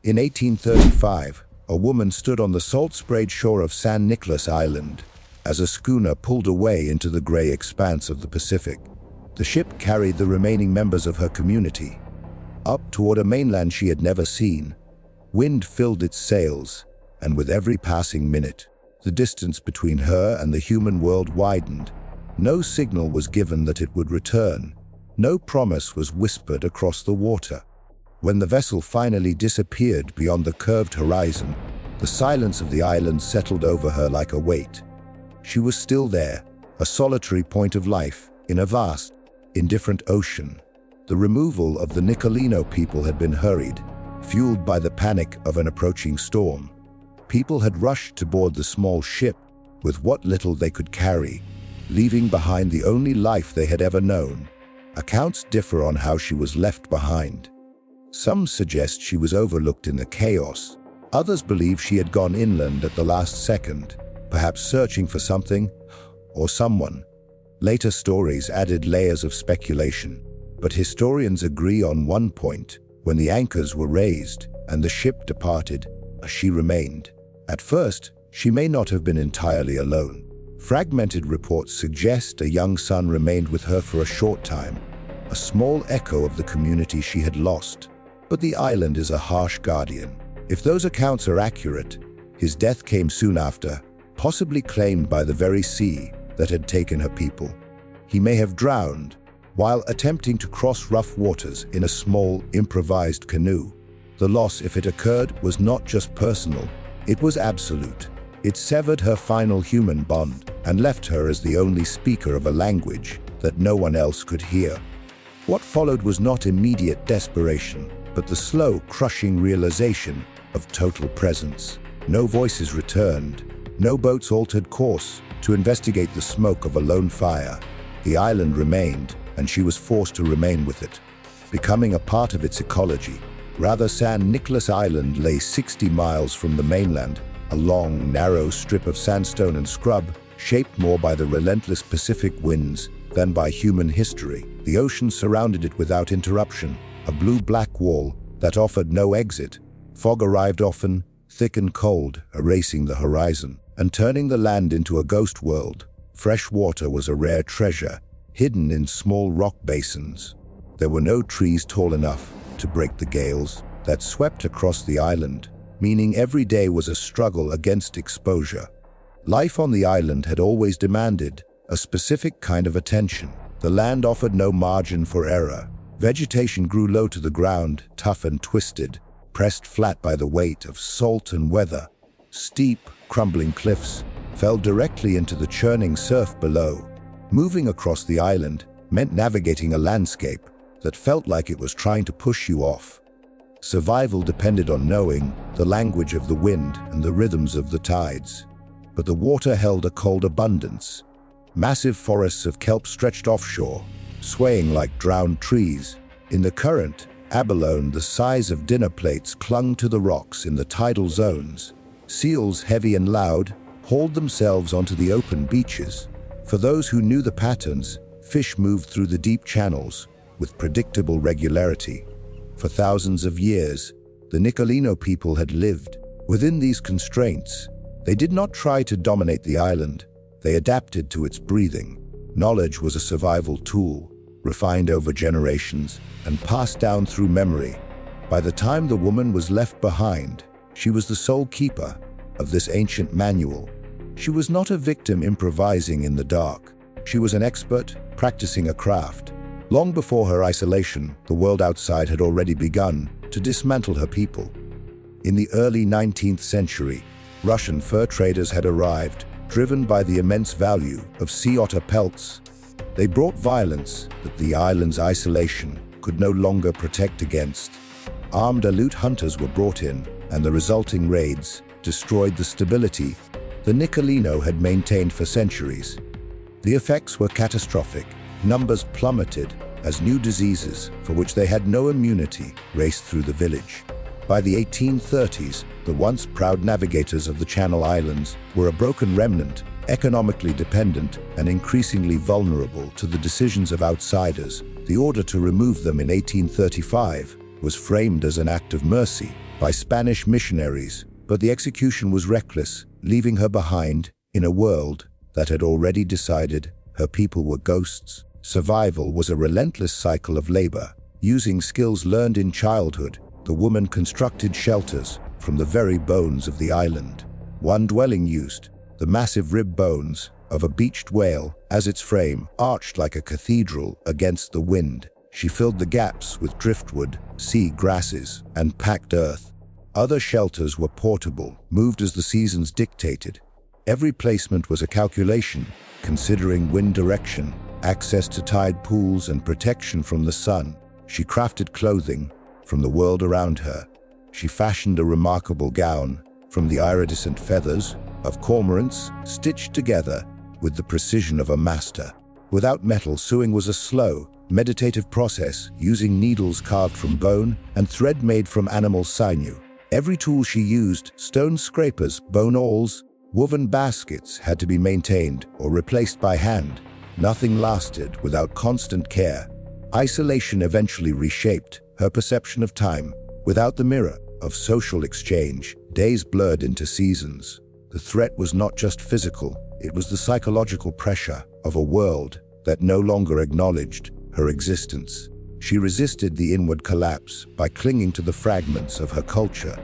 In 1835, a woman stood on the salt-sprayed shore of San Nicolas Island as a schooner pulled away into the gray expanse of the Pacific. The ship carried the remaining members of her community up toward a mainland she had never seen. Wind filled its sails, and with every passing minute, the distance between her and the human world widened. No signal was given that it would return. No promise was whispered across the water. When the vessel finally disappeared beyond the curved horizon, the silence of the island settled over her like a weight. She was still there, a solitary point of life in a vast, indifferent ocean. The removal of the Nicoleño people had been hurried, fueled by the panic of an approaching storm. People had rushed to board the small ship with what little they could carry, leaving behind the only life they had ever known. Accounts differ on how she was left behind. Some suggest she was overlooked in the chaos. Others believe she had gone inland at the last second, perhaps searching for something or someone. Later stories added layers of speculation, but historians agree on one point: when the anchors were raised and the ship departed, she remained. At first, she may not have been entirely alone. Fragmented reports suggest a young son remained with her for a short time, a small echo of the community she had lost. But the island is a harsh guardian. If those accounts are accurate, his death came soon after, possibly claimed by the very sea that had taken her people. He may have drowned while attempting to cross rough waters in a small, improvised canoe. The loss, if it occurred, was not just personal, it was absolute. It severed her final human bond and left her as the only speaker of a language that no one else could hear. What followed was not immediate desperation, but the slow, crushing realization of total presence. No voices returned, no boats altered course to investigate the smoke of a lone fire. The island remained, and she was forced to remain with it, becoming a part of its ecology. Rather, San Nicolas Island lay 60 miles from the mainland, a long, narrow strip of sandstone and scrub, shaped more by the relentless Pacific winds than by human history. The ocean surrounded it without interruption, a blue-black wall that offered no exit. Fog arrived often, thick and cold, erasing the horizon and turning the land into a ghost world. Fresh water was a rare treasure, hidden in small rock basins. There were no trees tall enough to break the gales that swept across the island, meaning every day was a struggle against exposure. Life on the island had always demanded a specific kind of attention. The land offered no margin for error. Vegetation grew low to the ground, tough and twisted, pressed flat by the weight of salt and weather. Steep, crumbling cliffs fell directly into the churning surf below. Moving across the island meant navigating a landscape that felt like it was trying to push you off. Survival depended on knowing the language of the wind and the rhythms of the tides. But the water held a cold abundance. Massive forests of kelp stretched offshore, swaying like drowned trees. In the current, abalone the size of dinner plates clung to the rocks in the tidal zones. Seals, heavy and loud, hauled themselves onto the open beaches. For those who knew the patterns, fish moved through the deep channels with predictable regularity. For thousands of years, the Nicoleño people had lived within these constraints. They did not try to dominate the island. They adapted to its breathing. Knowledge was a survival tool, refined over generations and passed down through memory. By the time the woman was left behind, she was the sole keeper of this ancient manual. She was not a victim improvising in the dark. She was an expert practicing a craft. Long before her isolation, the world outside had already begun to dismantle her people. In the early 19th century, Russian fur traders had arrived, driven by the immense value of sea otter pelts. They brought violence that the island's isolation could no longer protect against. Armed elite hunters were brought in, and the resulting raids destroyed the stability the Nicoleño had maintained for centuries. The effects were catastrophic. Numbers plummeted as new diseases, for which they had no immunity, raced through the village. By the 1830s, the once proud navigators of the Channel Islands were a broken remnant, economically dependent and increasingly vulnerable to the decisions of outsiders. The order to remove them in 1835 was framed as an act of mercy, by Spanish missionaries, but the execution was reckless, leaving her behind in a world that had already decided her people were ghosts. Survival was a relentless cycle of labor. Using skills learned in childhood, the woman constructed shelters from the very bones of the island. One dwelling used the massive rib bones of a beached whale as its frame arched like a cathedral against the wind. She filled the gaps with driftwood, sea grasses, and packed earth. Other shelters were portable, moved as the seasons dictated. Every placement was a calculation, considering wind direction, access to tide pools, and protection from the sun. She crafted clothing from the world around her. She fashioned a remarkable gown from the iridescent feathers of cormorants stitched together with the precision of a master. Without metal, sewing was a slow, meditative process, using needles carved from bone and thread made from animal sinew. Every tool she used, stone scrapers, bone awls, woven baskets, had to be maintained or replaced by hand. Nothing lasted without constant care. Isolation eventually reshaped her perception of time. Without the mirror of social exchange, days blurred into seasons. The threat was not just physical, it was the psychological pressure of a world that no longer acknowledged her existence. She resisted the inward collapse by clinging to the fragments of her culture.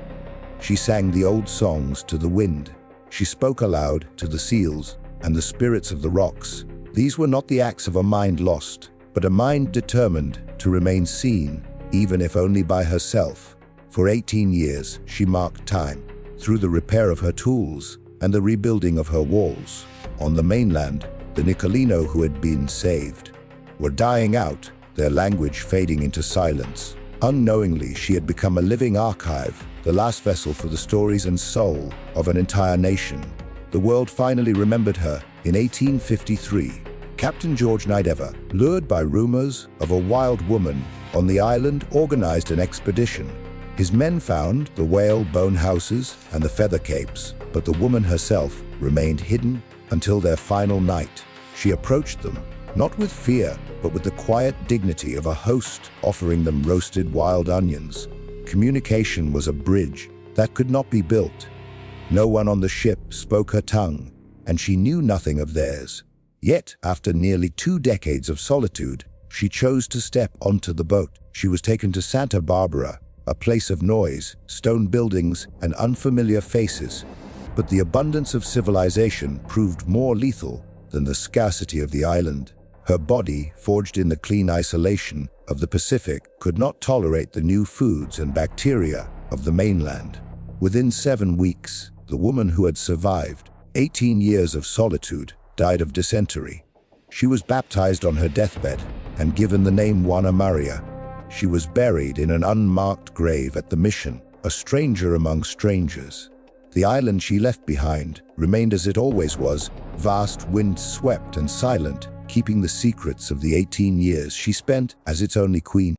She sang the old songs to the wind. She spoke aloud to the seals and the spirits of the rocks. These were not the acts of a mind lost, but a mind determined to remain seen, even if only by herself. For 18 years, she marked time through the repair of her tools and the rebuilding of her walls. On the mainland, the Nicoleño who had been saved were dying out, their language fading into silence. Unknowingly, she had become a living archive, the last vessel for the stories and soul of an entire nation. The world finally remembered her in 1853. Captain George Nidever, lured by rumors of a wild woman on the island, organized an expedition. His men found the whale bone houses and the feather capes, but the woman herself remained hidden until their final night. She approached them, not with fear, but with the quiet dignity of a host offering them roasted wild onions. Communication was a bridge that could not be built. No one on the ship spoke her tongue, and she knew nothing of theirs. Yet, after nearly 2 decades of solitude, she chose to step onto the boat. She was taken to Santa Barbara, a place of noise, stone buildings, and unfamiliar faces. But the abundance of civilization proved more lethal than the scarcity of the island. Her body, forged in the clean isolation of the Pacific, could not tolerate the new foods and bacteria of the mainland. Within 7 weeks, the woman who had survived 18 years of solitude died of dysentery. She was baptized on her deathbed and given the name Juana Maria. She was buried in an unmarked grave at the mission, a stranger among strangers. The island she left behind remained as it always was, vast, wind-swept, and silent, keeping the secrets of the 18 years she spent as its only queen.